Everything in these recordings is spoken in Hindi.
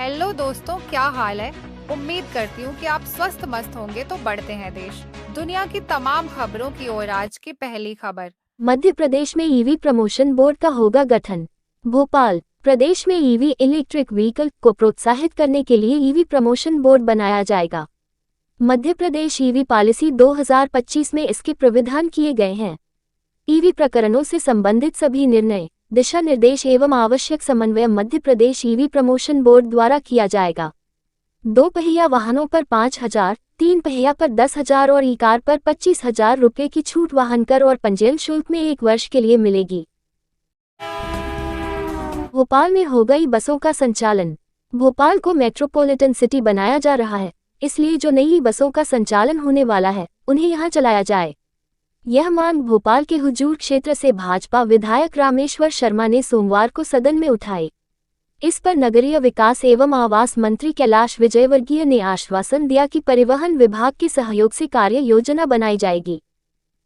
हेलो दोस्तों, क्या हाल है। उम्मीद करती हूँ कि आप स्वस्थ मस्त होंगे। तो बढ़ते हैं देश दुनिया की तमाम खबरों की ओर। आज की पहली खबर, मध्य प्रदेश में ईवी प्रमोशन बोर्ड का होगा गठन। भोपाल, प्रदेश में ईवी इलेक्ट्रिक व्हीकल को प्रोत्साहित करने के लिए ईवी प्रमोशन बोर्ड बनाया जाएगा। मध्य प्रदेश ईवी पॉलिसी 2025 में इसके प्रावधान किए गए हैं। ईवी प्रकरणों से संबंधित सभी निर्णय, दिशा निर्देश एवं आवश्यक समन्वय Madhya Pradesh EV promotion board द्वारा किया जाएगा। 2 पहिया वाहनों पर 5,000, 3 पहिया पर 10,000 और ई कार पर 25,000 रुपये की छूट वाहन कर और पंजीयन शुल्क में 1 वर्ष के लिए मिलेगी। भोपाल में हो गई बसों का संचालन। भोपाल को मेट्रोपॉलिटन सिटी बनाया जा रहा है, इसलिए जो नई बसों का संचालन होने वाला है उन्हें यहां चलाया जाए। यह मांग भोपाल के हुजूर क्षेत्र से भाजपा विधायक रामेश्वर शर्मा ने सोमवार को सदन में उठाई। इस पर नगरीय विकास एवं आवास मंत्री कैलाश विजयवर्गीय ने आश्वासन दिया कि परिवहन विभाग के सहयोग से कार्य योजना बनाई जाएगी।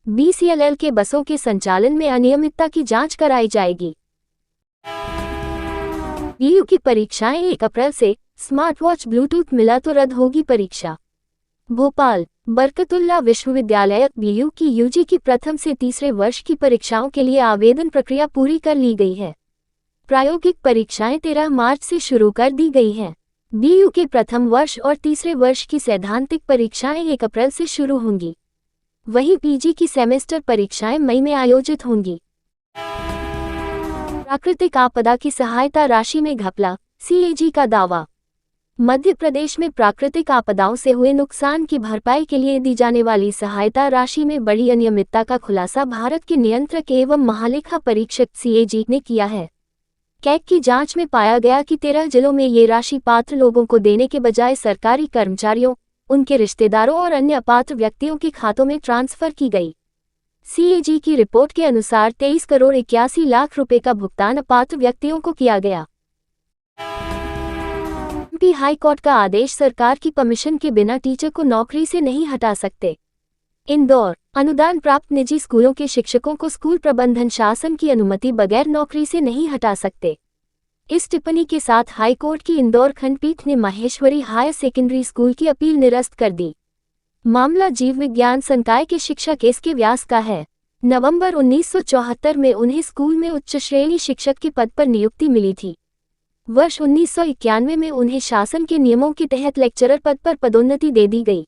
BCLL के बसों के संचालन में अनियमितता की जांच कराई जाएगी। BU की परीक्षाएं 1 अप्रैल से, स्मार्ट वॉच ब्लूटूथ मिला तो रद्द होगी परीक्षा। भोपाल, बरकतुल्ला विश्वविद्यालय BU की UG की प्रथम से तीसरे वर्ष की परीक्षाओं के लिए आवेदन प्रक्रिया पूरी कर ली गई है। प्रायोगिक परीक्षाएं 13 मार्च से शुरू कर दी गई हैं। BU के प्रथम वर्ष और तीसरे वर्ष की सैद्धांतिक परीक्षाएं 1 अप्रैल से शुरू होंगी। वहीं PG की सेमेस्टर परीक्षाएं मई में आयोजित होंगी। प्राकृतिक आपदा की सहायता राशि में घपला, CAG का दावा। मध्य प्रदेश में प्राकृतिक आपदाओं से हुए नुकसान की भरपाई के लिए दी जाने वाली सहायता राशि में बड़ी अनियमितता का खुलासा भारत के नियंत्रक एवं महालेखा परीक्षक CAG ने किया है। कैग की जांच में पाया गया कि 13 जिलों में ये राशि पात्र लोगों को देने के बजाय सरकारी कर्मचारियों, उनके रिश्तेदारों और अन्य अपात्र व्यक्तियों के खातों में ट्रांसफर की गई। CAG की रिपोर्ट के अनुसार 23 करोड़ 81 लाख रुपए का भुगतान अपात्र व्यक्तियों को किया गया। MP हाई कोर्ट का आदेश, सरकार की परमिशन के बिना टीचर को नौकरी से नहीं हटा सकते। इंदौर, अनुदान प्राप्त निजी स्कूलों के शिक्षकों को स्कूल प्रबंधन शासन की अनुमति बगैर नौकरी से नहीं हटा सकते। इस टिप्पणी के साथ हाई कोर्ट की इंदौर खंडपीठ ने माहेश्वरी हायर सेकेंडरी स्कूल की अपील निरस्त कर दी। मामला जीव विज्ञान संकाय के शिक्षक SK व्यास का है। नवंबर 1974 में उन्हें स्कूल में उच्च श्रेणी शिक्षक के पद पर नियुक्ति मिली थी। वर्ष 1991 में उन्हें शासन के नियमों के तहत लेक्चरर पद पर पदोन्नति दे दी गई।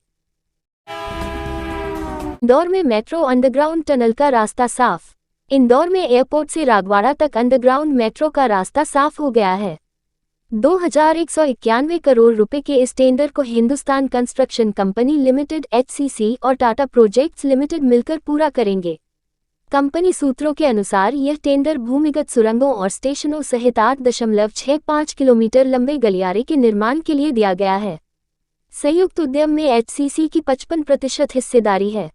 इंदौर में मेट्रो अंडरग्राउंड टनल का रास्ता साफ। इंदौर में एयरपोर्ट से रागवाड़ा तक अंडरग्राउंड मेट्रो का रास्ता साफ हो गया है। 2191 करोड़ रुपए के इस टेंडर को Hindustan construction company limited HCC और टाटा प्रोजेक्ट्स लिमिटेड मिलकर पूरा करेंगे। कंपनी सूत्रों के अनुसार यह टेंडर भूमिगत सुरंगों और स्टेशनों सहित 8.65 किलोमीटर लंबे गलियारे के निर्माण के लिए दिया गया है। संयुक्त उद्यम में HCC की 55% हिस्सेदारी है।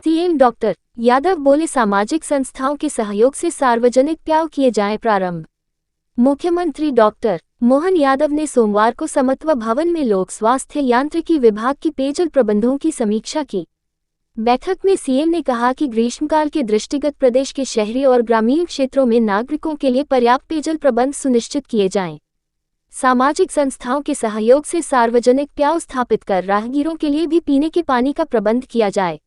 CM डॉक्टर यादव बोले, सामाजिक संस्थाओं के सहयोग से सार्वजनिक प्याऊ किए जाएं प्रारंभ। मुख्यमंत्री डॉक्टर मोहन यादव ने सोमवार को समत्व भवन में लोक स्वास्थ्य यांत्रिकी विभाग की पेयजल प्रबंधों की समीक्षा की। बैठक में CM ने कहा कि ग्रीष्मकाल के दृष्टिगत प्रदेश के शहरी और ग्रामीण क्षेत्रों में नागरिकों के लिए पर्याप्त पेयजल प्रबंध सुनिश्चित किए जाएं। सामाजिक संस्थाओं के सहयोग से सार्वजनिक प्याऊ स्थापित कर राहगीरों के लिए भी पीने के पानी का प्रबंध किया जाए।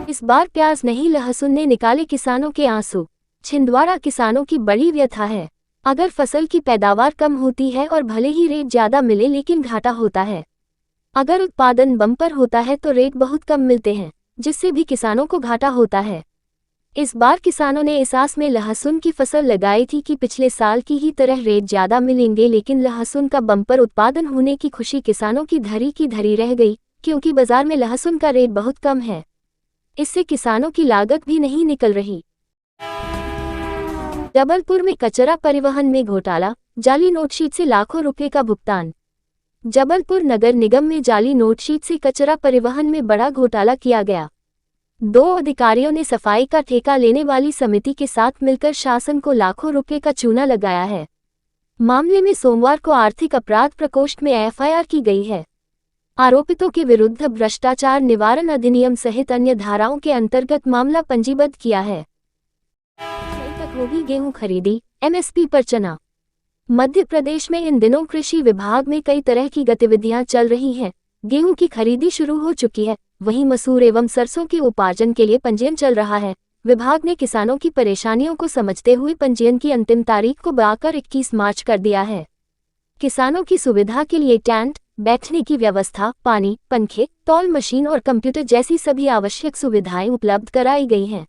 इस बार प्याज नहीं, लहसुन ने निकाले किसानों के आंसू। छिंदवाड़ा किसानों की बड़ी व्यथा है। अगर फसल की पैदावार कम होती है और भले ही रेट ज्यादा मिले लेकिन घाटा होता है। अगर उत्पादन बम्पर होता है तो रेट बहुत कम मिलते हैं, जिससे भी किसानों को घाटा होता है। इस बार किसानों ने इस आस में लहसुन की फसल लगाई थी कि पिछले साल की ही तरह रेट ज्यादा मिलेंगे, लेकिन लहसुन का बम्पर उत्पादन होने की खुशी किसानों की धरी रह गई, क्योंकि बाजार में लहसुन का रेट बहुत कम है। इससे किसानों की लागत भी नहीं निकल रही। जबलपुर में कचरा परिवहन में घोटाला, जाली नोटशीट से लाखों रुपए का भुगतान। जबलपुर नगर निगम में जाली नोटशीट से कचरा परिवहन में बड़ा घोटाला किया गया। 2 अधिकारियों ने सफाई का ठेका लेने वाली समिति के साथ मिलकर शासन को लाखों रुपए का चूना लगाया है। मामले में सोमवार को आर्थिक अपराध प्रकोष्ठ में FIR की गई है। आरोपितों के विरुद्ध भ्रष्टाचार निवारण अधिनियम सहित अन्य धाराओं के अंतर्गत मामला पंजीबद्ध किया है। मई तक होगी गेहूं खरीदी, एमएसपी पर चना। मध्य प्रदेश में इन दिनों कृषि विभाग में कई तरह की गतिविधियां चल रही हैं। गेहूं की खरीदी शुरू हो चुकी है, वहीं मसूर एवं सरसों के उपार्जन के लिए पंजीयन चल रहा है। विभाग ने किसानों की परेशानियों को समझते हुए पंजीयन की अंतिम तारीख को बढ़ाकर 21 मार्च कर दिया है। किसानों की सुविधा के लिए टेंट, बैठने की व्यवस्था, पानी, पंखे, तौल मशीन और कंप्यूटर जैसी सभी आवश्यक सुविधाएं उपलब्ध कराई गई हैं।